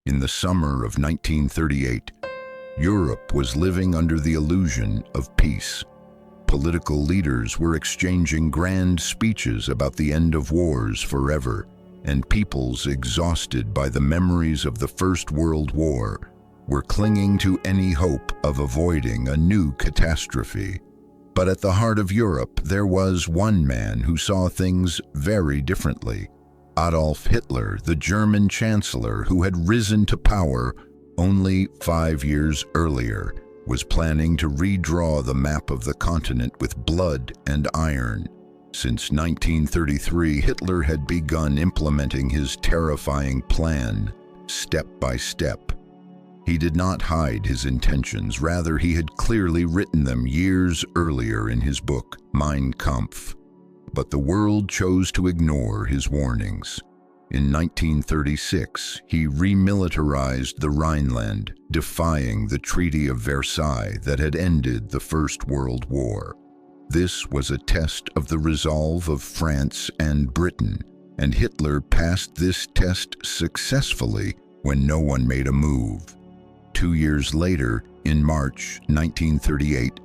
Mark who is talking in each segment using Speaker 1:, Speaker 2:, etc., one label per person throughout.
Speaker 1: In the summer of 1938, Europe was living under the illusion of peace. Political leaders were exchanging grand speeches about the end of wars forever, and peoples exhausted by the memories of the First World War were clinging to any hope of avoiding a new catastrophe. But at the heart of Europe, there was one man who saw things very differently. Adolf Hitler, the German chancellor who had risen to power only 5 years earlier, was planning to redraw the map of the continent with blood and iron. Since 1933, Hitler had begun implementing his terrifying plan, step by step. He did not hide his intentions, rather he had clearly written them years earlier in his book, Mein Kampf. But the world chose to ignore his warnings. In 1936, he remilitarized the Rhineland, defying the Treaty of Versailles that had ended the First World War. This was a test of the resolve of France and Britain, and Hitler passed this test successfully when no one made a move. 2 years later, in March 1938,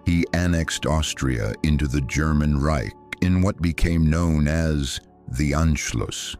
Speaker 1: he annexed Austria into the German Reich in what became known as the Anschluss.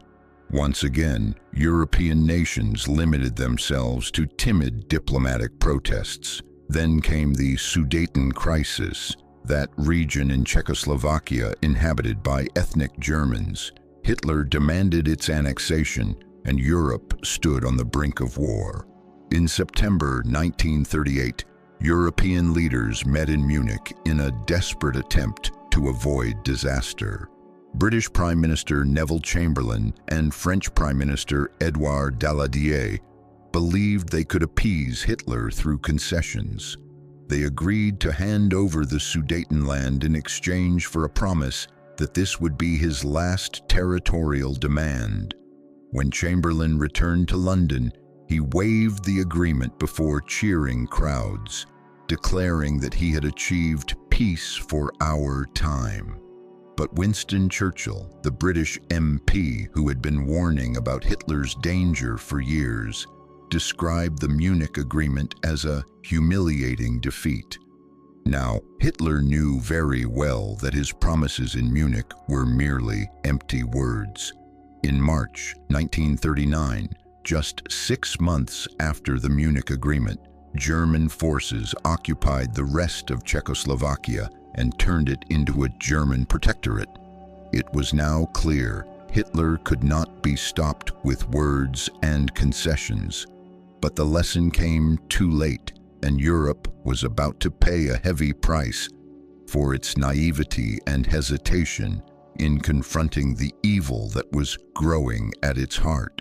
Speaker 1: Once again, European nations limited themselves to timid diplomatic protests. Then came the Sudeten crisis, that region in Czechoslovakia inhabited by ethnic Germans. Hitler demanded its annexation, and Europe stood on the brink of war. In September 1938, European leaders met in Munich in a desperate attempt to avoid disaster. British Prime Minister Neville Chamberlain and French Prime Minister Édouard Daladier believed they could appease Hitler through concessions. They agreed to hand over the Sudetenland in exchange for a promise that this would be his last territorial demand. When Chamberlain returned to London, he waived the agreement before cheering crowds, declaring that he had achieved peace for our time. But Winston Churchill, the British MP who had been warning about Hitler's danger for years, described the Munich Agreement as a humiliating defeat. Now, Hitler knew very well that his promises in Munich were merely empty words. In March 1939, just 6 months after the Munich Agreement, German forces occupied the rest of Czechoslovakia and turned it into a German protectorate. It was now clear Hitler could not be stopped with words and concessions. But the lesson came too late, and Europe was about to pay a heavy price for its naivety and hesitation in confronting the evil that was growing at its heart.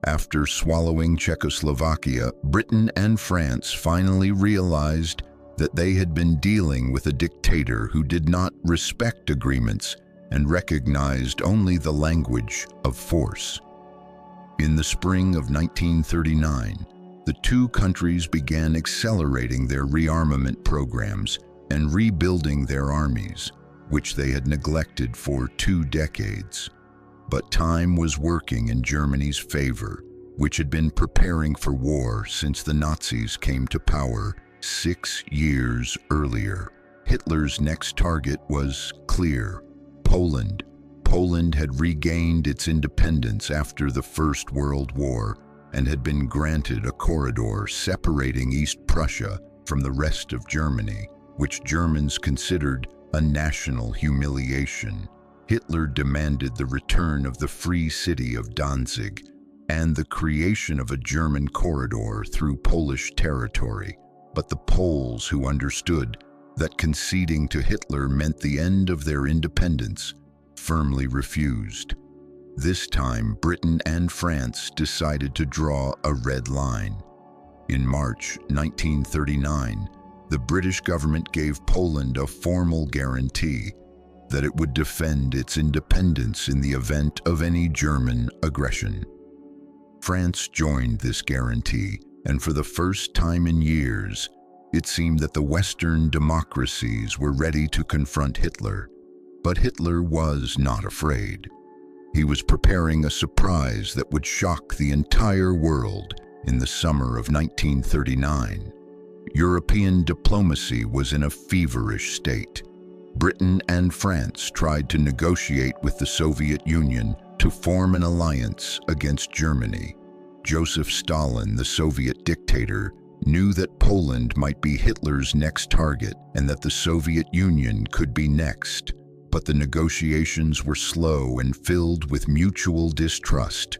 Speaker 1: After swallowing Czechoslovakia, Britain and France finally realized that they had been dealing with a dictator who did not respect agreements and recognized only the language of force. In the spring of 1939, the two countries began accelerating their rearmament programs and rebuilding their armies, which they had neglected for 2 decades. But time was working in Germany's favor, which had been preparing for war since the Nazis came to power 6 years earlier. Hitler's next target was clear: Poland. Poland had regained its independence after the First World War and had been granted a corridor separating East Prussia from the rest of Germany, which Germans considered a national humiliation. Hitler demanded the return of the free city of Danzig and the creation of a German corridor through Polish territory. But the Poles, who understood that conceding to Hitler meant the end of their independence, firmly refused. This time, Britain and France decided to draw a red line. In March 1939, the British government gave Poland a formal guarantee that it would defend its independence in the event of any German aggression. France joined this guarantee, and for the first time in years, it seemed that the Western democracies were ready to confront Hitler. But Hitler was not afraid. He was preparing a surprise that would shock the entire world in the summer of 1939. European diplomacy was in a feverish state. Britain and France tried to negotiate with the Soviet Union to form an alliance against Germany. Joseph Stalin, the Soviet dictator, knew that Poland might be Hitler's next target and that the Soviet Union could be next. But the negotiations were slow and filled with mutual distrust.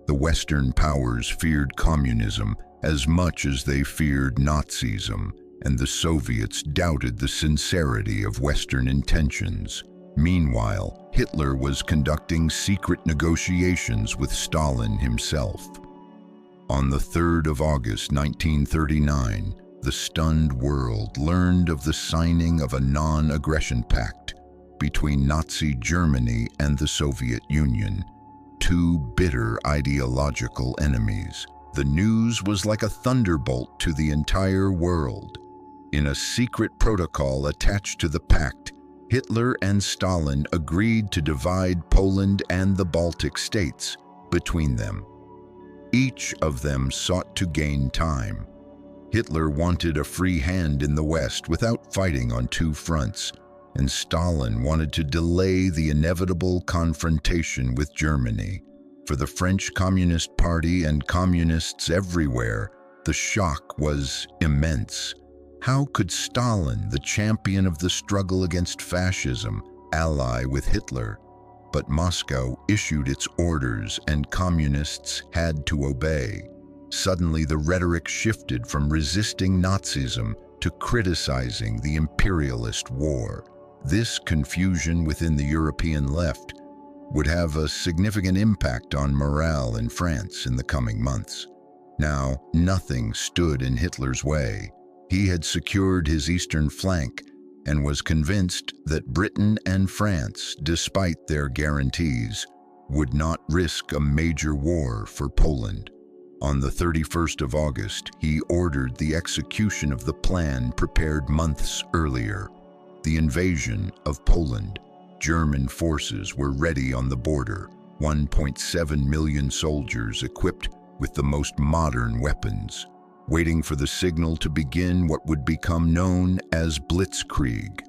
Speaker 1: The Western powers feared communism as much as they feared Nazism, and the Soviets doubted the sincerity of Western intentions. Meanwhile, Hitler was conducting secret negotiations with Stalin himself. On the 3rd of August 1939, the stunned world learned of the signing of a non-aggression pact between Nazi Germany and the Soviet Union, two bitter ideological enemies. The news was like a thunderbolt to the entire world. In a secret protocol attached to the pact, Hitler and Stalin agreed to divide Poland and the Baltic states between them. Each of them sought to gain time. Hitler wanted a free hand in the West without fighting on two fronts, and Stalin wanted to delay the inevitable confrontation with Germany. For the French Communist Party and communists everywhere, the shock was immense. How could Stalin, the champion of the struggle against fascism, ally with Hitler? But Moscow issued its orders and communists had to obey. Suddenly the rhetoric shifted from resisting Nazism to criticizing the imperialist war. This confusion within the European left would have a significant impact on morale in France in the coming months. Now, nothing stood in Hitler's way. He had secured his eastern flank and was convinced that Britain and France, despite their guarantees, would not risk a major war for Poland. On the 31st of August, he ordered the execution of the plan prepared months earlier, the invasion of Poland. German forces were ready on the border, 1.7 million soldiers equipped with the most modern weapons, waiting for the signal to begin what would become known as Blitzkrieg.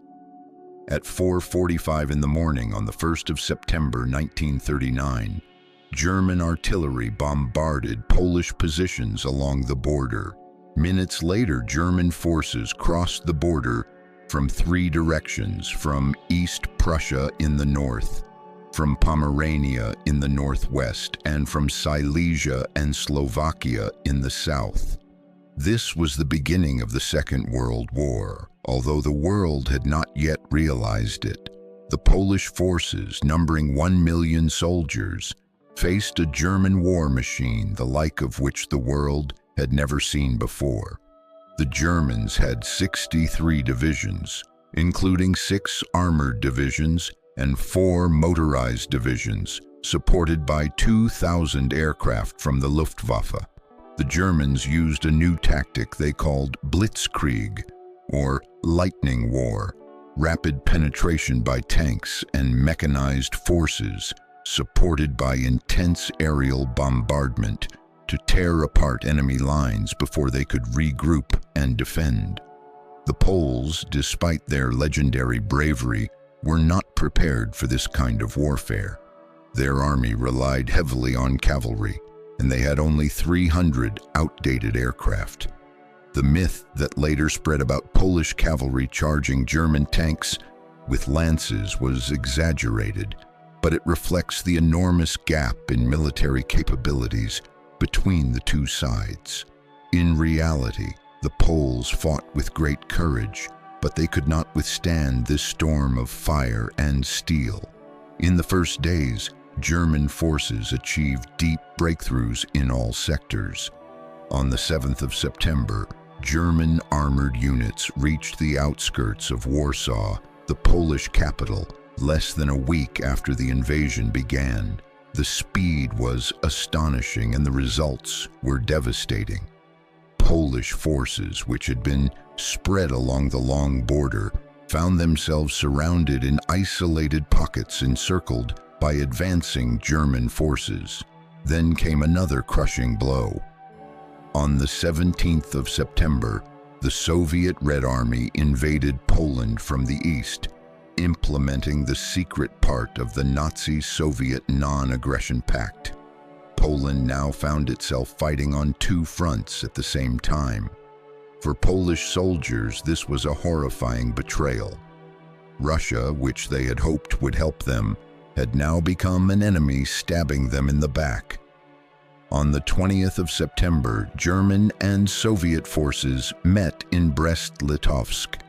Speaker 1: At 4:45 in the morning on the 1st of September 1939, German artillery bombarded Polish positions along the border. Minutes later, German forces crossed the border from three directions: from East Prussia in the north, from Pomerania in the northwest, and from Silesia and Slovakia in the south. This was the beginning of the Second World War, although the world had not yet realized it. The Polish forces, numbering 1 million soldiers, faced a German war machine the like of which the world had never seen before. The Germans had 63 divisions, including 6 armored divisions and 4 motorized divisions, supported by 2,000 aircraft from the Luftwaffe. The Germans used a new tactic they called Blitzkrieg, or lightning war, rapid penetration by tanks and mechanized forces, supported by intense aerial bombardment to tear apart enemy lines before they could regroup and defend. The Poles, despite their legendary bravery, were not prepared for this kind of warfare. Their army relied heavily on cavalry, and they had only 300 outdated aircraft. The myth that later spread about Polish cavalry charging German tanks with lances was exaggerated, but it reflects the enormous gap in military capabilities between the two sides. In reality, the Poles fought with great courage, but they could not withstand this storm of fire and steel. In the first days, German forces achieved deep breakthroughs in all sectors. On the 7th of September, German armored units reached the outskirts of Warsaw, the Polish capital, less than a week after the invasion began. The speed was astonishing and the results were devastating. Polish forces, which had been spread along the long border, found themselves surrounded in isolated pockets encircled by advancing German forces. Then came another crushing blow. On the 17th of September, the Soviet Red Army invaded Poland from the east, implementing the secret part of the Nazi-Soviet non-aggression pact. Poland now found itself fighting on two fronts at the same time. For Polish soldiers, this was a horrifying betrayal. Russia, which they had hoped would help them, had now become an enemy, stabbing them in the back. On the 20th of September, German and Soviet forces met in Brest-Litovsk.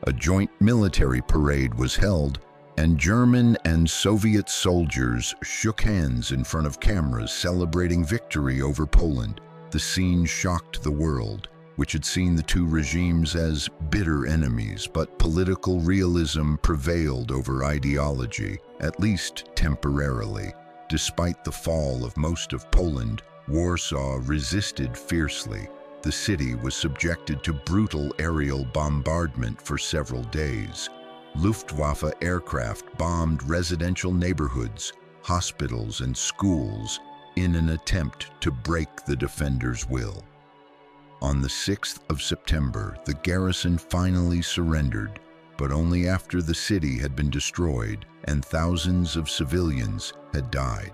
Speaker 1: A joint military parade was held, and German and Soviet soldiers shook hands in front of cameras celebrating victory over Poland. The scene shocked the world, which had seen the two regimes as bitter enemies, but political realism prevailed over ideology, at least temporarily. Despite the fall of most of Poland, Warsaw resisted fiercely. The city was subjected to brutal aerial bombardment for several days. Luftwaffe aircraft bombed residential neighborhoods, hospitals, and schools in an attempt to break the defenders' will. On the 6th of September, the garrison finally surrendered, but only after the city had been destroyed and thousands of civilians had died.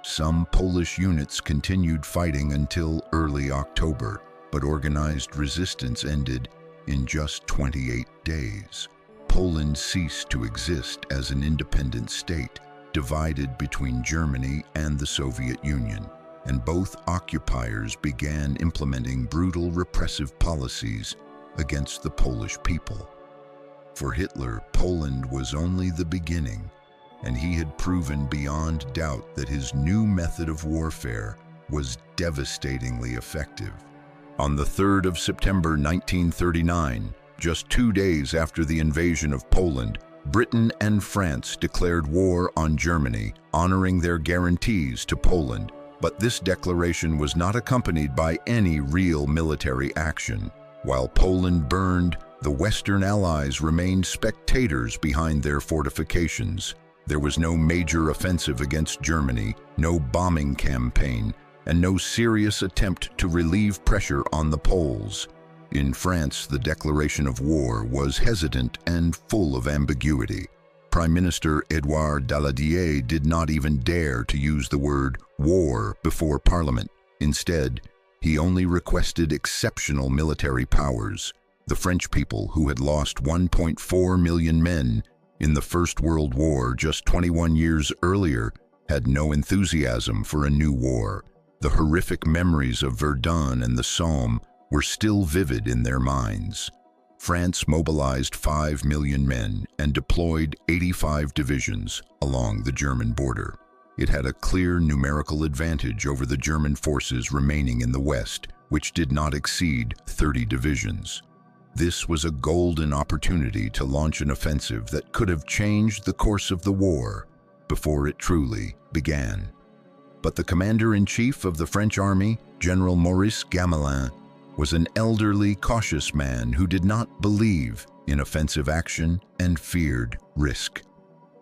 Speaker 1: Some Polish units continued fighting until early October, but organized resistance ended in just 28 days. Poland ceased to exist as an independent state, divided between Germany and the Soviet Union, and both occupiers began implementing brutal repressive policies against the Polish people. For Hitler, Poland was only the beginning, and he had proven beyond doubt that his new method of warfare was devastatingly effective. On the 3rd of September 1939, just 2 days after the invasion of Poland, Britain and France declared war on Germany, honoring their guarantees to Poland. But this declaration was not accompanied by any real military action. While Poland burned, the Western Allies remained spectators behind their fortifications. There was no major offensive against Germany, no bombing campaign, and no serious attempt to relieve pressure on the Poles. In France, the declaration of war was hesitant and full of ambiguity. Prime Minister Édouard Daladier did not even dare to use the word war before Parliament. Instead, he only requested exceptional military powers. The French people, who had lost 1.4 million men in the First World War just 21 years earlier, had no enthusiasm for a new war. The horrific memories of Verdun and the Somme were still vivid in their minds. France mobilized 5 million men and deployed 85 divisions along the German border. It had a clear numerical advantage over the German forces remaining in the West, which did not exceed 30 divisions. This was a golden opportunity to launch an offensive that could have changed the course of the war before it truly began. But the commander-in-chief of the French army, General Maurice Gamelin, was an elderly, cautious man who did not believe in offensive action and feared risk.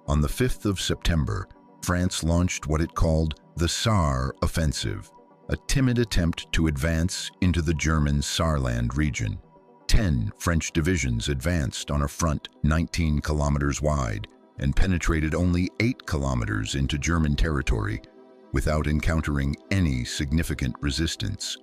Speaker 1: On the 5th of September, France launched what it called the Saar Offensive, a timid attempt to advance into the German Saarland region. 10 French divisions advanced on a front 19 kilometers wide and penetrated only 8 kilometers into German territory without encountering any significant resistance.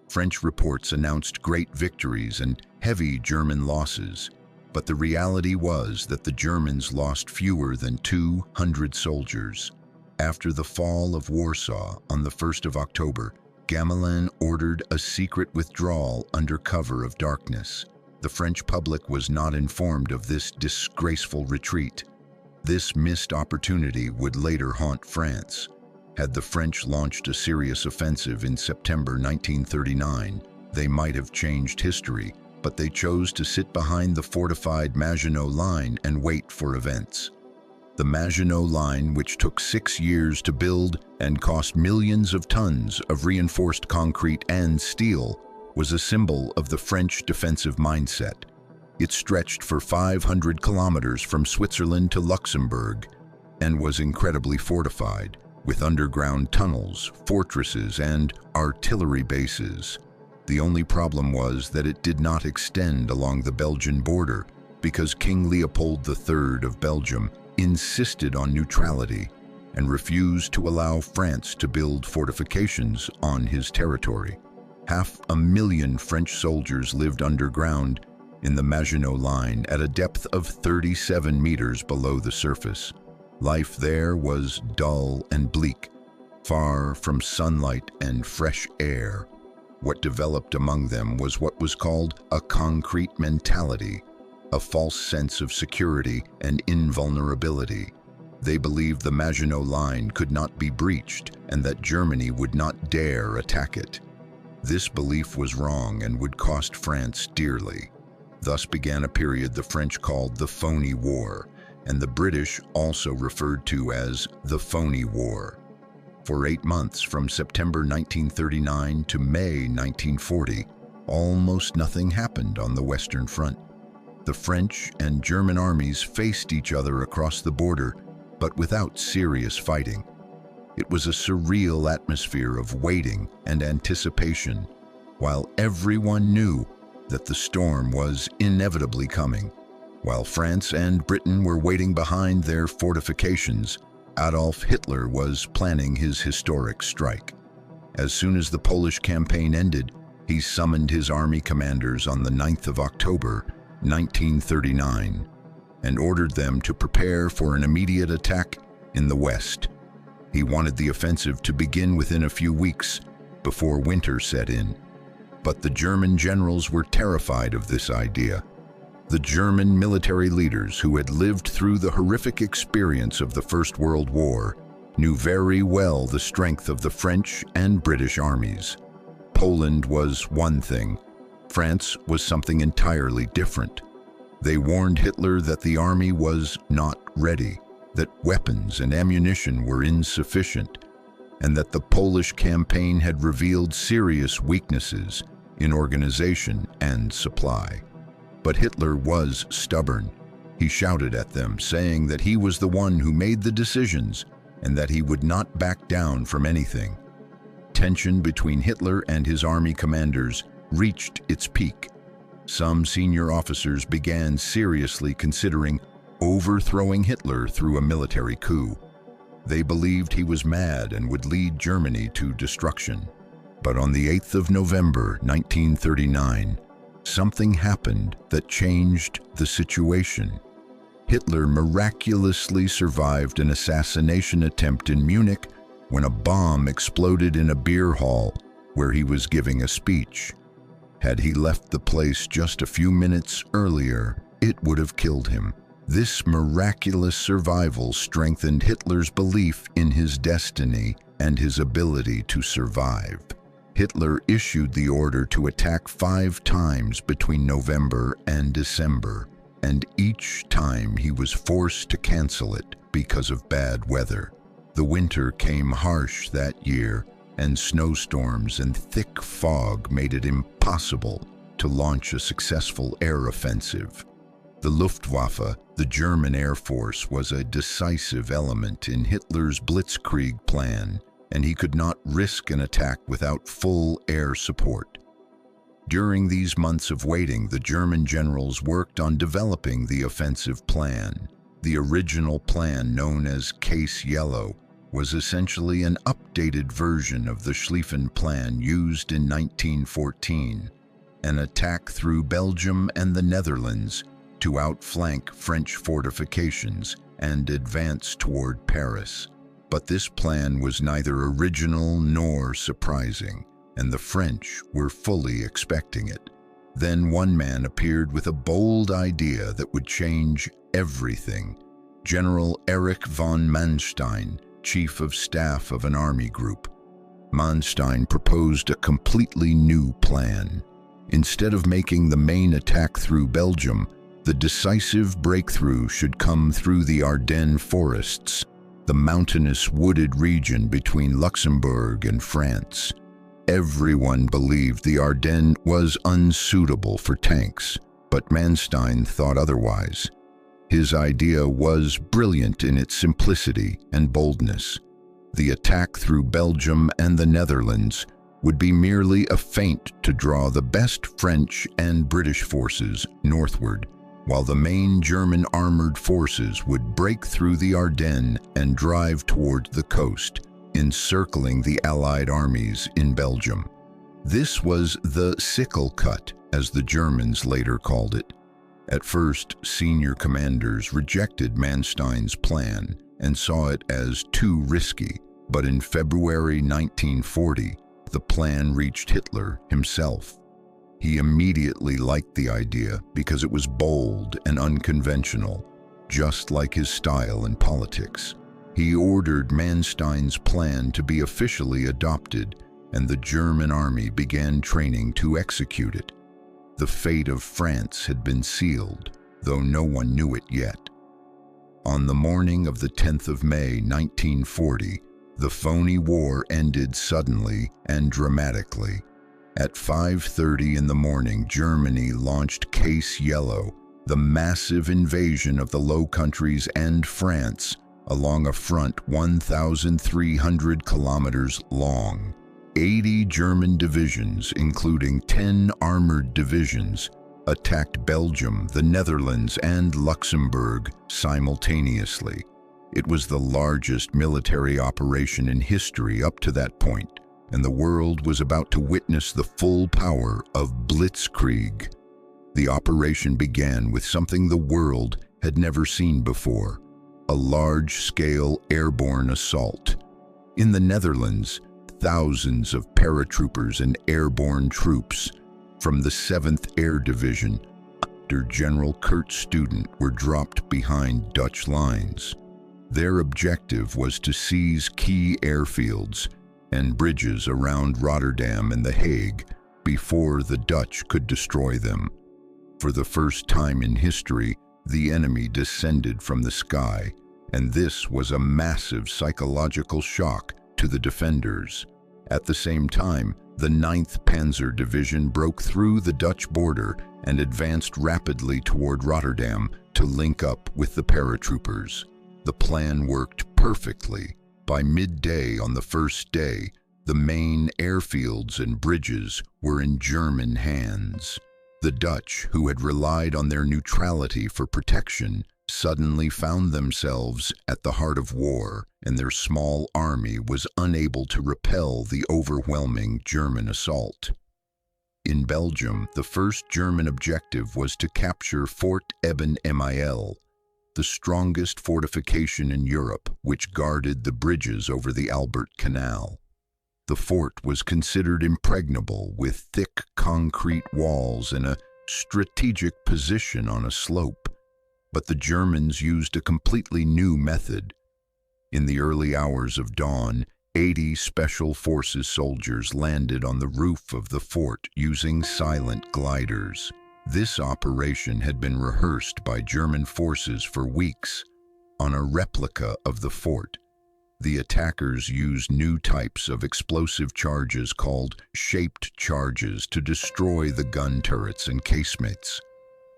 Speaker 1: French reports announced great victories and heavy German losses, but the reality was that the Germans lost fewer than 200 soldiers. After the fall of Warsaw on the 1st of October, Gamelin ordered a secret withdrawal under cover of darkness. The French public was not informed of this disgraceful retreat. This missed opportunity would later haunt France. Had the French launched a serious offensive in September 1939, they might have changed history, but they chose to sit behind the fortified Maginot Line and wait for events. The Maginot Line, which took 6 years to build and cost millions of tons of reinforced concrete and steel, was a symbol of the French defensive mindset. It stretched for 500 kilometers from Switzerland to Luxembourg, and was incredibly fortified, with underground tunnels, fortresses, and artillery bases. The only problem was that it did not extend along the Belgian border, because King Leopold III of Belgium insisted on neutrality and refused to allow France to build fortifications on his territory. 500,000 French soldiers lived underground in the Maginot Line at a depth of 37 meters below the surface. Life there was dull and bleak, far from sunlight and fresh air. What developed among them was what was called a concrete mentality, a false sense of security and invulnerability. They believed the Maginot Line could not be breached and that Germany would not dare attack it. This belief was wrong and would cost France dearly. Thus began a period the French called the Phony War, and the British also referred to as the Phony War. For 8 months, from September 1939 to May 1940, almost nothing happened on the Western Front. The French and German armies faced each other across the border, but without serious fighting. It was a surreal atmosphere of waiting and anticipation, while everyone knew that the storm was inevitably coming. While France and Britain were waiting behind their fortifications, Adolf Hitler was planning his historic strike. As soon as the Polish campaign ended, he summoned his army commanders on the 9th of October, 1939, and ordered them to prepare for an immediate attack in the west. He wanted the offensive to begin within a few weeks, before winter set in. But the German generals were terrified of this idea. The German military leaders, who had lived through the horrific experience of the First World War, knew very well the strength of the French and British armies. Poland was one thing. France was something entirely different. They warned Hitler that the army was not ready, that weapons and ammunition were insufficient, and that the Polish campaign had revealed serious weaknesses in organization and supply. But Hitler was stubborn. He shouted at them, saying that he was the one who made the decisions and that he would not back down from anything. Tension between Hitler and his army commanders reached its peak. Some senior officers began seriously considering overthrowing Hitler through a military coup. They believed he was mad and would lead Germany to destruction. But on the 8th of November, 1939, something happened that changed the situation. Hitler miraculously survived an assassination attempt in Munich when a bomb exploded in a beer hall where he was giving a speech. Had he left the place just a few minutes earlier, it would have killed him. This miraculous survival strengthened Hitler's belief in his destiny and his ability to survive. Hitler issued the order to attack 5 times between November and December, and each time he was forced to cancel it because of bad weather. The winter came harsh that year, and snowstorms and thick fog made it impossible to launch a successful air offensive. The Luftwaffe, the German Air Force, was a decisive element in Hitler's blitzkrieg plan, and he could not risk an attack without full air support. During these months of waiting, the German generals worked on developing the offensive plan. The original plan, known as Case Yellow, was essentially an updated version of the Schlieffen Plan used in 1914, an attack through Belgium and the Netherlands to outflank French fortifications and advance toward Paris. But this plan was neither original nor surprising, and the French were fully expecting it. Then one man appeared with a bold idea that would change everything. General Erich von Manstein, chief of staff of an army group. Manstein proposed a completely new plan. Instead of making the main attack through Belgium, the decisive breakthrough should come through the Ardennes forests, the mountainous wooded region between Luxembourg and France. Everyone believed the Ardennes was unsuitable for tanks, but Manstein thought otherwise. His idea was brilliant in its simplicity and boldness. The attack through Belgium and the Netherlands would be merely a feint to draw the best French and British forces northward, while the main German armored forces would break through the Ardennes and drive toward the coast, encircling the Allied armies in Belgium. This was the sickle cut, as the Germans later called it. At first, senior commanders rejected Manstein's plan and saw it as too risky, but in February 1940, the plan reached Hitler himself. He immediately liked the idea because it was bold and unconventional, just like his style in politics. He ordered Manstein's plan to be officially adopted, and the German army began training to execute it. The fate of France had been sealed, though no one knew it yet. On the morning of the 10th of May 1940, the phony war ended suddenly and dramatically. At 5:30 in the morning, Germany launched Case Yellow, the massive invasion of the Low Countries and France, along a front 1,300 kilometers long. 80 German divisions, including 10 armored divisions, attacked Belgium, the Netherlands, and Luxembourg simultaneously. It was the largest military operation in history up to that point, and the world was about to witness the full power of blitzkrieg. The operation began with something the world had never seen before: a large-scale airborne assault. In the Netherlands, thousands of paratroopers and airborne troops from the 7th Air Division under General Kurt Student were dropped behind Dutch lines. Their objective was to seize key airfields and bridges around Rotterdam and The Hague before the Dutch could destroy them. For the first time in history, the enemy descended from the sky, and this was a massive psychological shock to the defenders. At the same time, the 9th Panzer Division broke through the Dutch border and advanced rapidly toward Rotterdam to link up with the paratroopers. The plan worked perfectly. By midday on the first day, the main airfields and bridges were in German hands. The Dutch, who had relied on their neutrality for protection, suddenly found themselves at the heart of war, and their small army was unable to repel the overwhelming German assault. In Belgium, the first German objective was to capture Fort Eben Emael, the strongest fortification in Europe, which guarded the bridges over the Albert Canal. The fort was considered impregnable, with thick concrete walls and a strategic position on a slope. But the Germans used a completely new method. In the early hours of dawn, 80 Special Forces soldiers landed on the roof of the fort using silent gliders. This operation had been rehearsed by German forces for weeks on a replica of the fort. The attackers used new types of explosive charges called shaped charges to destroy the gun turrets and casemates.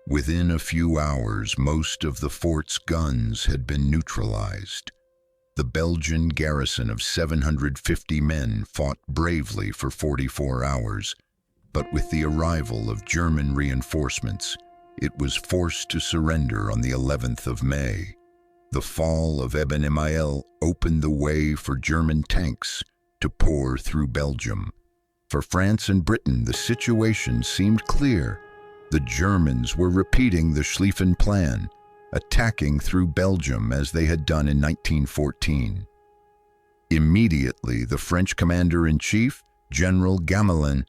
Speaker 1: Within a few hours, most of the fort's guns had been neutralized. The Belgian garrison of 750 men fought bravely for 44 hours, but with the arrival of German reinforcements, it was forced to surrender on the 11th of May. The fall of Eben Emael opened the way for German tanks to pour through Belgium. For France and Britain, the situation seemed clear. The Germans were repeating the Schlieffen Plan, attacking through Belgium as they had done in 1914. Immediately, the French commander-in-chief, General Gamelin,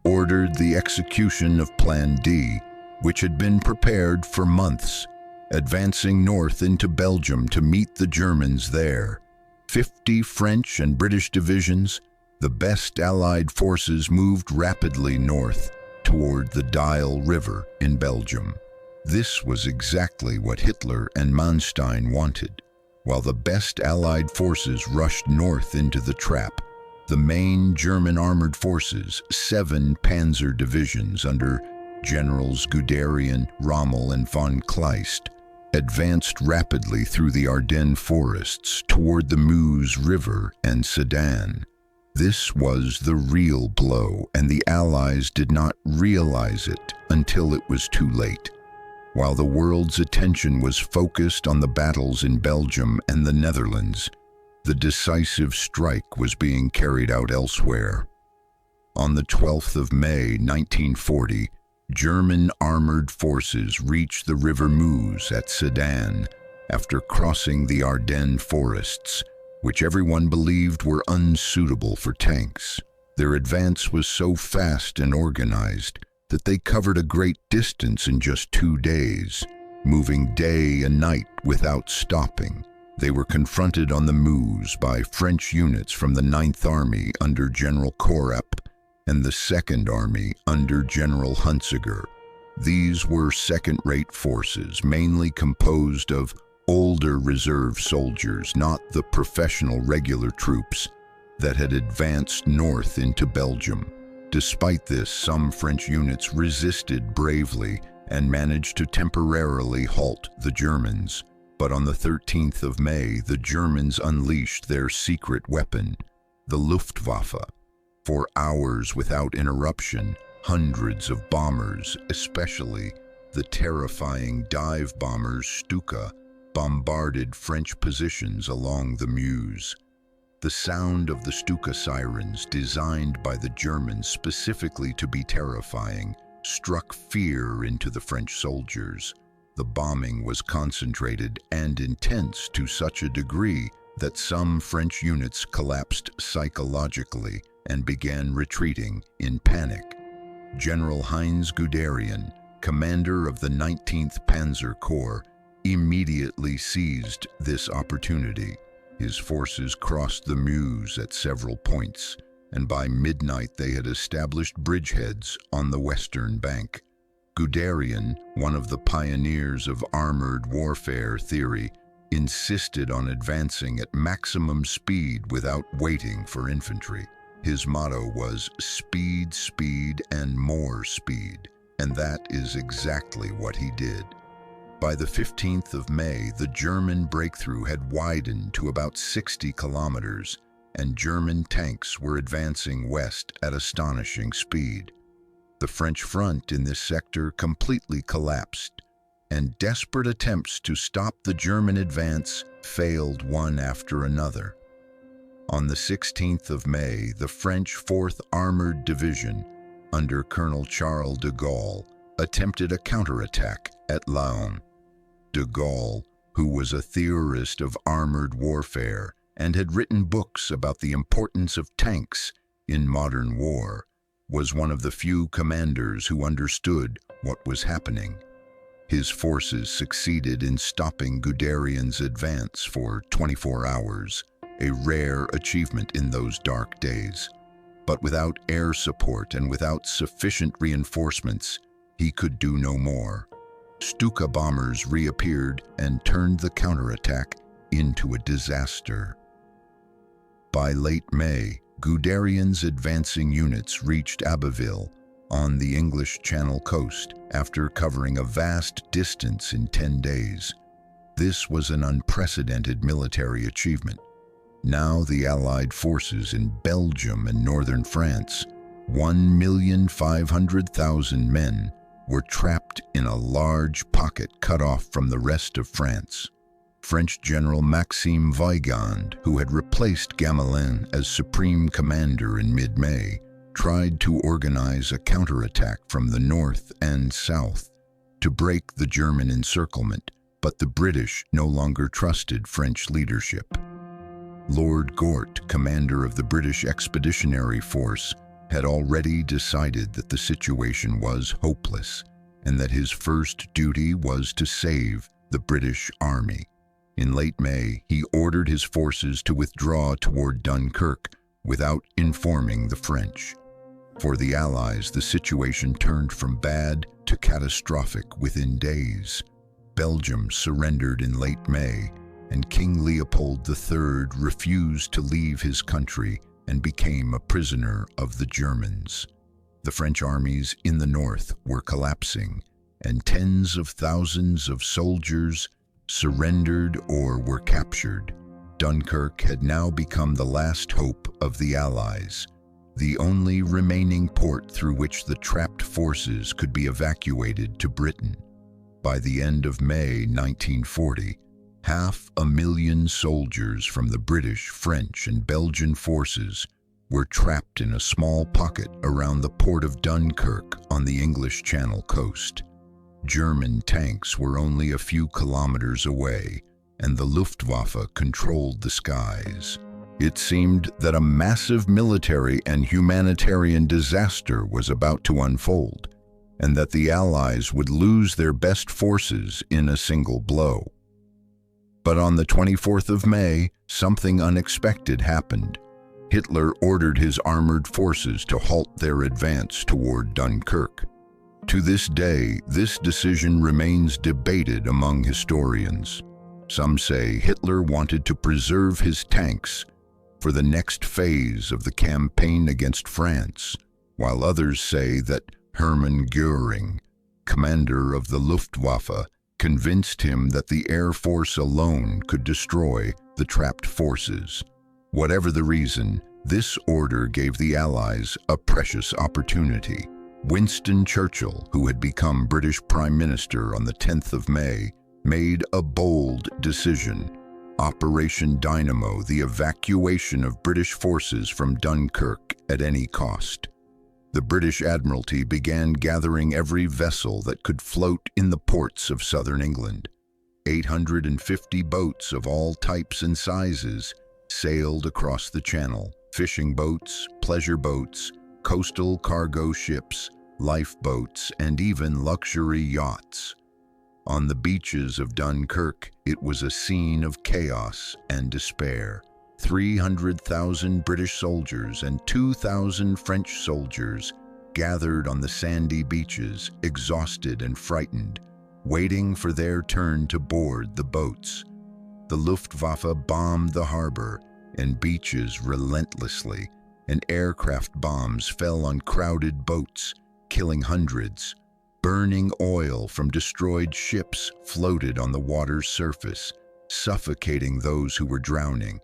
Speaker 1: ordered the execution of Plan D, which had been prepared for months, advancing north into Belgium to meet the Germans there. 50 French and British divisions, the best Allied forces, moved rapidly north toward the Dyle River in Belgium. This was exactly what Hitler and Manstein wanted. While the best Allied forces rushed north into the trap, the main German armored forces, 7 panzer divisions under Generals Guderian, Rommel, and von Kleist, advanced rapidly through the Ardennes forests toward the Meuse River and Sedan. This was the real blow, and the Allies did not realize it until it was too late. While the world's attention was focused on the battles in Belgium and the Netherlands, the decisive strike was being carried out elsewhere. On the 12th of May 1940, German armored forces reached the River Meuse at Sedan after crossing the Ardennes forests, which everyone believed were unsuitable for tanks. Their advance was so fast and organized that they covered a great distance in just 2 days, moving day and night without stopping. They were confronted on the Meuse by French units from the 9th Army under General Korup and the 2nd Army under General Hunziker. These were second-rate forces, mainly composed of older reserve soldiers, not the professional regular troops that had advanced north into Belgium. Despite this, some French units resisted bravely and managed to temporarily halt the Germans. But on the 13th of May, the Germans unleashed their secret weapon, the Luftwaffe. For hours without interruption, hundreds of bombers, especially the terrifying dive bombers Stuka, bombarded French positions along the Meuse. The sound of the Stuka sirens, designed by the Germans specifically to be terrifying, struck fear into the French soldiers. The bombing was concentrated and intense to such a degree that some French units collapsed psychologically and began retreating in panic. General Heinz Guderian, commander of the 19th Panzer Corps, immediately seized this opportunity. His forces crossed the Meuse at several points, and by midnight they had established bridgeheads on the western bank. Guderian, one of the pioneers of armored warfare theory, insisted on advancing at maximum speed without waiting for infantry. His motto was speed, speed, and more speed, and that is exactly what he did. By the 15th of May, the German breakthrough had widened to about 60 kilometers, and German tanks were advancing west at astonishing speed. The French front in this sector completely collapsed, and desperate attempts to stop the German advance failed one after another. On the 16th of May, the French 4th Armored Division, under Colonel Charles de Gaulle, attempted a counterattack at Laon. De Gaulle, who was a theorist of armored warfare and had written books about the importance of tanks in modern war, was one of the few commanders who understood what was happening. His forces succeeded in stopping Guderian's advance for 24 hours, a rare achievement in those dark days. But without air support and without sufficient reinforcements, he could do no more. Stuka bombers reappeared and turned the counterattack into a disaster. By late May, Guderian's advancing units reached Abbeville on the English Channel coast after covering a vast distance in 10 days. This was an unprecedented military achievement. Now the Allied forces in Belgium and northern France, 1,500,000 men, were trapped in a large pocket cut off from the rest of France. French General Maxime Weygand, who had replaced Gamelin as supreme commander in mid-May, tried to organize a counterattack from the north and south to break the German encirclement, but the British no longer trusted French leadership. Lord Gort, commander of the British Expeditionary Force, had already decided that the situation was hopeless and that his first duty was to save the British Army. In late May, he ordered his forces to withdraw toward Dunkirk without informing the French. For the Allies, the situation turned from bad to catastrophic within days. Belgium surrendered in late May, and King Leopold III refused to leave his country and became a prisoner of the Germans. The French armies in the north were collapsing, and tens of thousands of soldiers, surrendered or were captured. Dunkirk had now become the last hope of the Allies, the only remaining port through which the trapped forces could be evacuated to Britain. By the end of May 1940, 500,000 soldiers from the British, French, and Belgian forces were trapped in a small pocket around the port of Dunkirk on the English Channel coast. German tanks were only a few kilometers away, and the Luftwaffe controlled the skies. It seemed that a massive military and humanitarian disaster was about to unfold, and that the Allies would lose their best forces in a single blow. But on the 24th of May, something unexpected happened. Hitler ordered his armored forces to halt their advance toward Dunkirk. To this day, this decision remains debated among historians. Some say Hitler wanted to preserve his tanks for the next phase of the campaign against France, while others say that Hermann Göring, commander of the Luftwaffe, convinced him that the Air Force alone could destroy the trapped forces. Whatever the reason, this order gave the Allies a precious opportunity. Winston Churchill, who had become British Prime Minister on the 10th of May, made a bold decision. Operation Dynamo, the evacuation of British forces from Dunkirk at any cost. The British Admiralty began gathering every vessel that could float in the ports of southern England. 850 boats of all types and sizes sailed across the channel. Fishing boats, pleasure boats, coastal cargo ships, lifeboats, and even luxury yachts. On the beaches of Dunkirk, it was a scene of chaos and despair. 300,000 British soldiers and 2,000 French soldiers gathered on the sandy beaches, exhausted and frightened, waiting for their turn to board the boats. The Luftwaffe bombed the harbor and beaches relentlessly, and aircraft bombs fell on crowded boats, killing hundreds. Burning oil from destroyed ships floated on the water's surface, suffocating those who were drowning.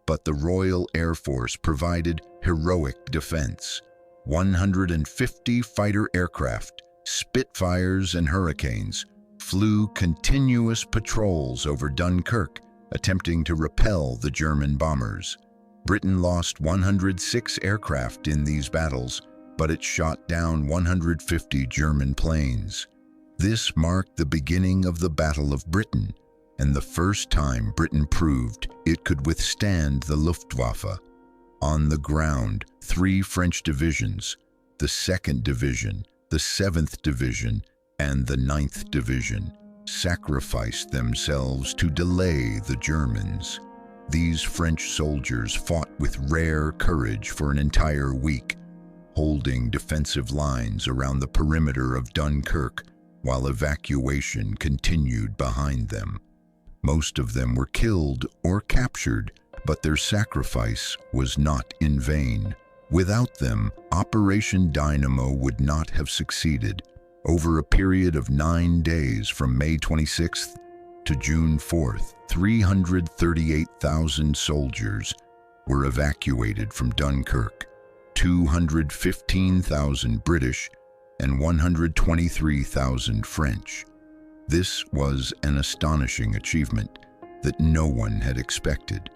Speaker 1: But the Royal Air Force provided heroic defense. 150 fighter aircraft, Spitfires and Hurricanes, flew continuous patrols over Dunkirk, attempting to repel the German bombers. Britain lost 106 aircraft in these battles, but it shot down 150 German planes. This marked the beginning of the Battle of Britain, and the first time Britain proved it could withstand the Luftwaffe. On the ground, 3 French divisions, the 2nd Division, the 7th Division, and the 9th Division, sacrificed themselves to delay the Germans. These French soldiers fought with rare courage for an entire week, holding defensive lines around the perimeter of Dunkirk while evacuation continued behind them. Most of them were killed or captured, but their sacrifice was not in vain. Without them, Operation Dynamo would not have succeeded. Over a period of 9 days from May 26th to June 4th, 338,000 soldiers were evacuated from Dunkirk. 215,000 British and 123,000 French. This was an astonishing achievement that no one had expected.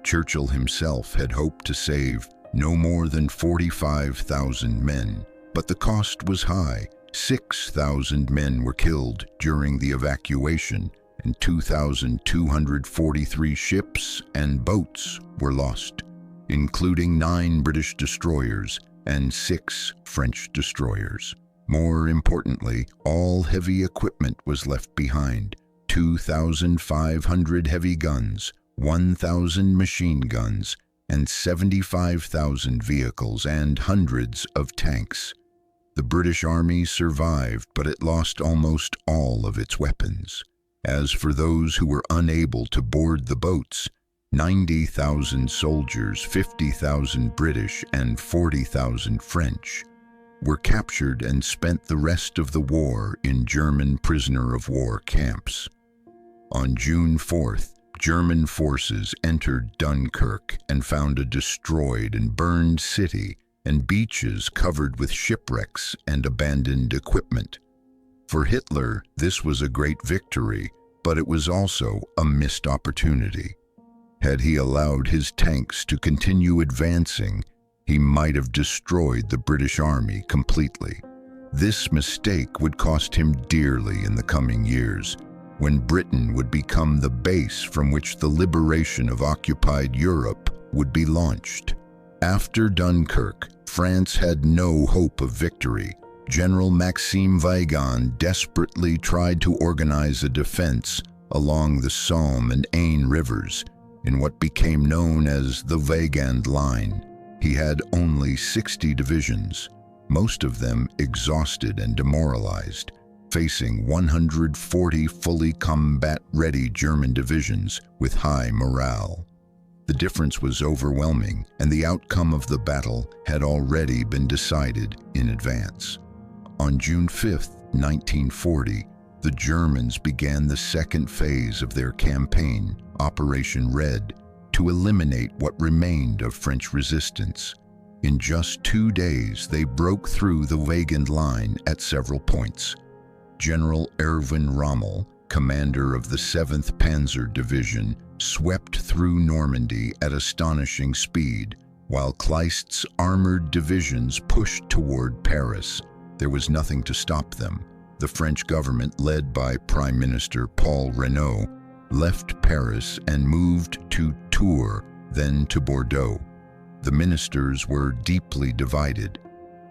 Speaker 1: Churchill himself had hoped to save no more than 45,000 men, but the cost was high. 6,000 men were killed during the evacuation, and 2,243 ships and boats were lost, including 9 British destroyers and 6 French destroyers. More importantly, all heavy equipment was left behind: 2,500 heavy guns, 1,000 machine guns, and 75,000 vehicles and hundreds of tanks. The British Army survived, but it lost almost all of its weapons. As for those who were unable to board the boats, 90,000 soldiers, 50,000 British and 40,000 French, were captured and spent the rest of the war in German prisoner-of-war camps. On June 4th, German forces entered Dunkirk and found a destroyed and burned city and beaches covered with shipwrecks and abandoned equipment. For Hitler, this was a great victory, but it was also a missed opportunity. Had he allowed his tanks to continue advancing, he might have destroyed the British Army completely. This mistake would cost him dearly in the coming years, when Britain would become the base from which the liberation of occupied Europe would be launched. After Dunkirk, France had no hope of victory. General Maxime Weygand desperately tried to organize a defense along the Somme and Aisne rivers in what became known as the Weygand Line. He had only 60 divisions, most of them exhausted and demoralized, facing 140 fully combat-ready German divisions with high morale. The difference was overwhelming, and the outcome of the battle had already been decided in advance. On June 5, 1940, the Germans began the second phase of their campaign, Operation Red, to eliminate what remained of French resistance. In just 2 days, they broke through the Weygand Line at several points. General Erwin Rommel, commander of the 7th Panzer Division, swept through Normandy at astonishing speed, while Kleist's armored divisions pushed toward Paris. There was nothing to stop them. The French government, led by Prime Minister Paul Reynaud, left Paris and moved to Tours, then to Bordeaux. The ministers were deeply divided.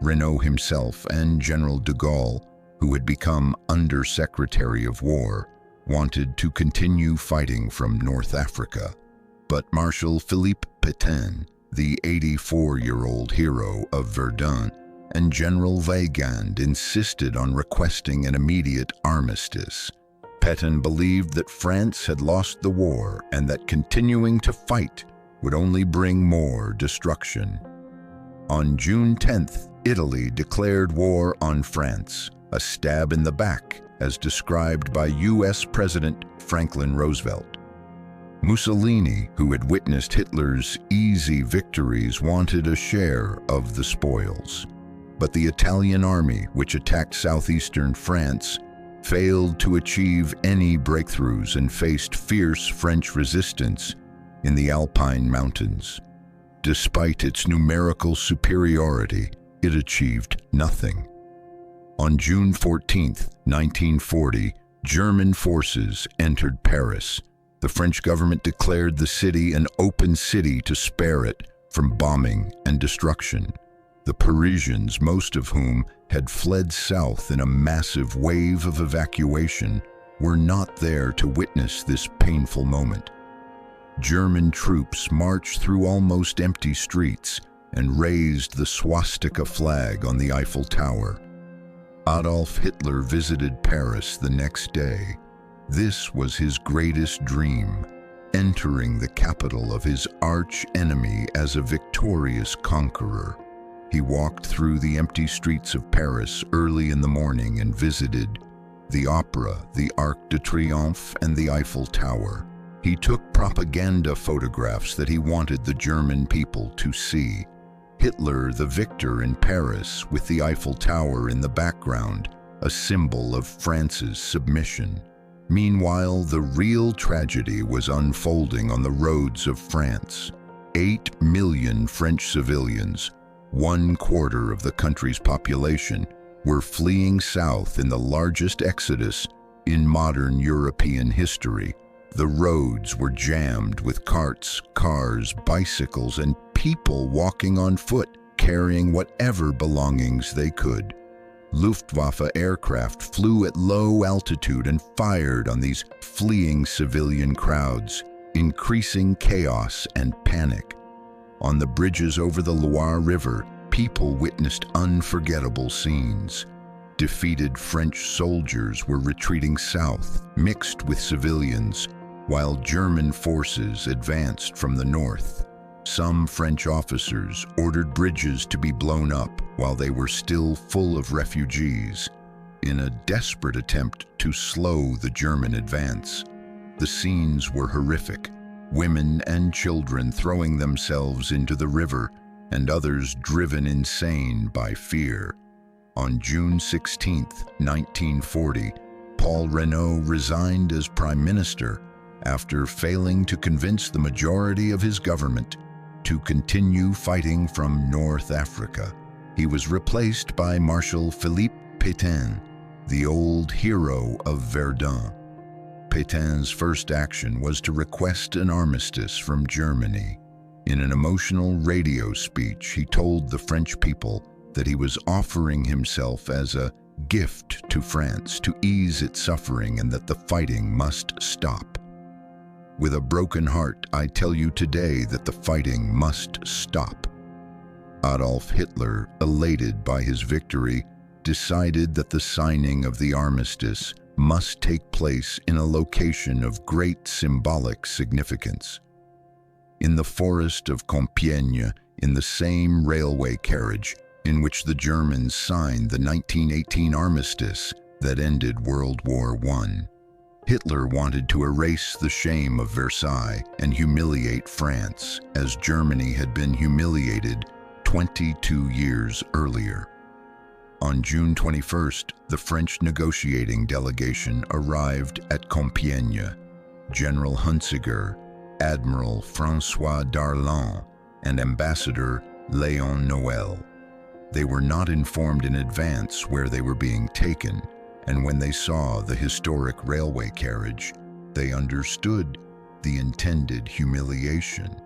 Speaker 1: Reynaud himself and General de Gaulle, who had become Under-Secretary of War, wanted to continue fighting from North Africa. But Marshal Philippe Pétain, the 84-year-old hero of Verdun, and General Weygand insisted on requesting an immediate armistice. Pétain believed that France had lost the war and that continuing to fight would only bring more destruction. On June 10th, Italy declared war on France, a stab in the back, as described by U.S. President Franklin Roosevelt. Mussolini, who had witnessed Hitler's easy victories, wanted a share of the spoils. But the Italian army, which attacked southeastern France, failed to achieve any breakthroughs and faced fierce French resistance in the Alpine mountains. Despite its numerical superiority, it achieved nothing. On June 14, 1940, German forces entered Paris. The French government declared the city an open city to spare it from bombing and destruction. The Parisians, most of whom had fled south in a massive wave of evacuation, were not there to witness this painful moment. German troops marched through almost empty streets and raised the swastika flag on the Eiffel Tower. Adolf Hitler visited Paris the next day. This was his greatest dream, entering the capital of his arch-enemy as a victorious conqueror. He walked through the empty streets of Paris early in the morning and visited the Opera, the Arc de Triomphe, and the Eiffel Tower. He took propaganda photographs that he wanted the German people to see. Hitler, the victor in Paris, with the Eiffel Tower in the background, a symbol of France's submission. Meanwhile, the real tragedy was unfolding on the roads of France. 8 million French civilians, 1/4 of the country's population, were fleeing south in the largest exodus in modern European history. The roads were jammed with carts, cars, bicycles, and people walking on foot, carrying whatever belongings they could. Luftwaffe aircraft flew at low altitude and fired on these fleeing civilian crowds, increasing chaos and panic. On the bridges over the Loire River, people witnessed unforgettable scenes. Defeated French soldiers were retreating south, mixed with civilians, while German forces advanced from the north. Some French officers ordered bridges to be blown up while they were still full of refugees, in a desperate attempt to slow the German advance. The scenes were horrific. Women and children throwing themselves into the river, and others driven insane by fear. On June 16, 1940, Paul Reynaud resigned as Prime Minister after failing to convince the majority of his government to continue fighting from North Africa. He was replaced by Marshal Philippe Pétain, the old hero of Verdun. Pétain's first action was to request an armistice from Germany. In an emotional radio speech, he told the French people that he was offering himself as a gift to France to ease its suffering and that the fighting must stop. With a broken heart, I tell you today that the fighting must stop. Adolf Hitler, elated by his victory, decided that the signing of the armistice must take place in a location of great symbolic significance. In the forest of Compiègne, in the same railway carriage in which the Germans signed the 1918 armistice that ended World War I. Hitler wanted to erase the shame of Versailles and humiliate France, as Germany had been humiliated 22 years earlier. On June 21st, the French negotiating delegation arrived at Compiègne. General Hunziker, Admiral François Darlan, and Ambassador Léon Noël. They were not informed in advance where they were being taken, and when they saw the historic railway carriage, they understood the intended humiliation.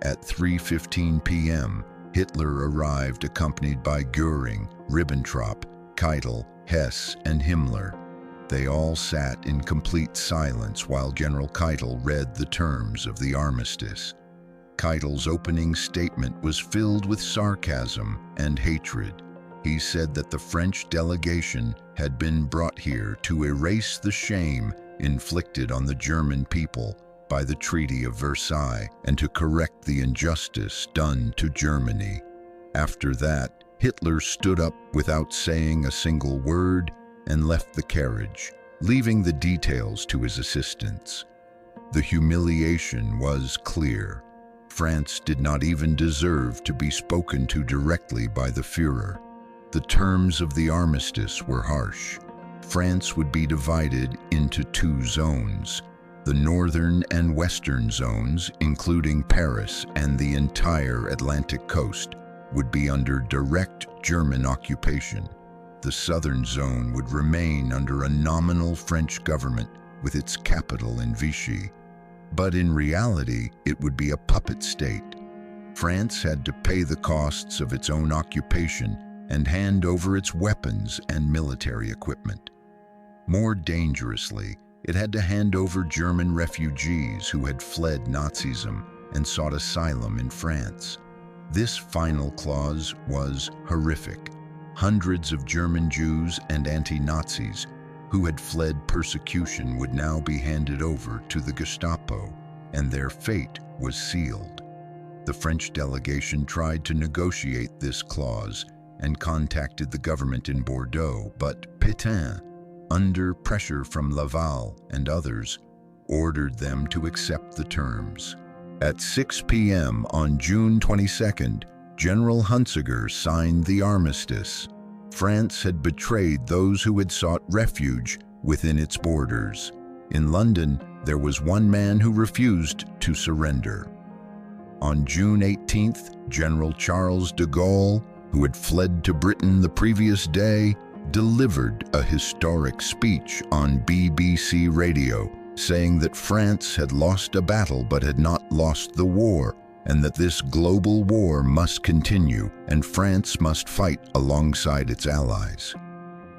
Speaker 1: At 3:15 p.m., Hitler arrived accompanied by Göring, Ribbentrop, Keitel, Hess, and Himmler. They all sat in complete silence while General Keitel read the terms of the armistice. Keitel's opening statement was filled with sarcasm and hatred. He said that the French delegation had been brought here to erase the shame inflicted on the German people by the Treaty of Versailles and to correct the injustice done to Germany. After that, Hitler stood up without saying a single word and left the carriage, leaving the details to his assistants. The humiliation was clear. France did not even deserve to be spoken to directly by the Führer. The terms of the armistice were harsh. France would be divided into two zones. The northern and western zones, including Paris and the entire Atlantic coast, would be under direct German occupation. The southern zone would remain under a nominal French government with its capital in Vichy. But in reality, it would be a puppet state. France had to pay the costs of its own occupation and hand over its weapons and military equipment. More dangerously, it had to hand over German refugees who had fled Nazism and sought asylum in France. This final clause was horrific. Hundreds of German Jews and anti-Nazis who had fled persecution would now be handed over to the Gestapo, and their fate was sealed. The French delegation tried to negotiate this clause and contacted the government in Bordeaux, but Pétain, under pressure from Laval and others, ordered them to accept the terms. At 6 p.m. on June 22nd, General Hunziker signed the armistice. France had betrayed those who had sought refuge within its borders. In London, there was one man who refused to surrender. On June 18th, General Charles de Gaulle, who had fled to Britain the previous day, delivered a historic speech on BBC radio, saying that France had lost a battle but had not lost the war, and that this global war must continue and France must fight alongside its allies.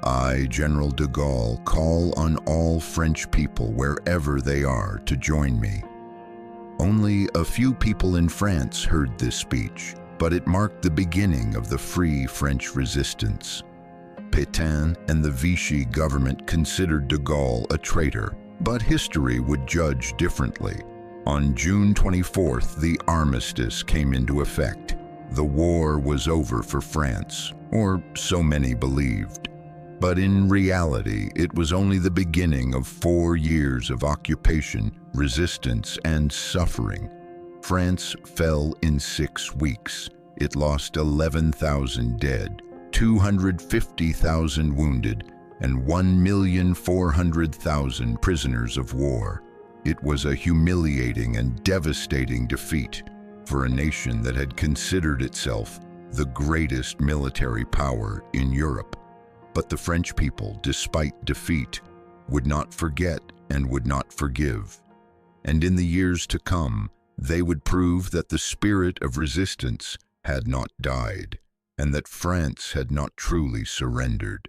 Speaker 1: I, General de Gaulle, call on all French people wherever they are to join me. Only a few people in France heard this speech, but it marked the beginning of the Free French Resistance. Pétain and the Vichy government considered de Gaulle a traitor, but history would judge differently. On June 24th, the armistice came into effect. The war was over for France, or so many believed. But in reality, it was only the beginning of 4 years of occupation, resistance, and suffering. France fell in 6 weeks. It lost 11,000 dead, 250,000 wounded, and 1,400,000 prisoners of war. It was a humiliating and devastating defeat for a nation that had considered itself the greatest military power in Europe. But the French people, despite defeat, would not forget and would not forgive. And in the years to come, they would prove that the spirit of resistance had not died, and that France had not truly surrendered.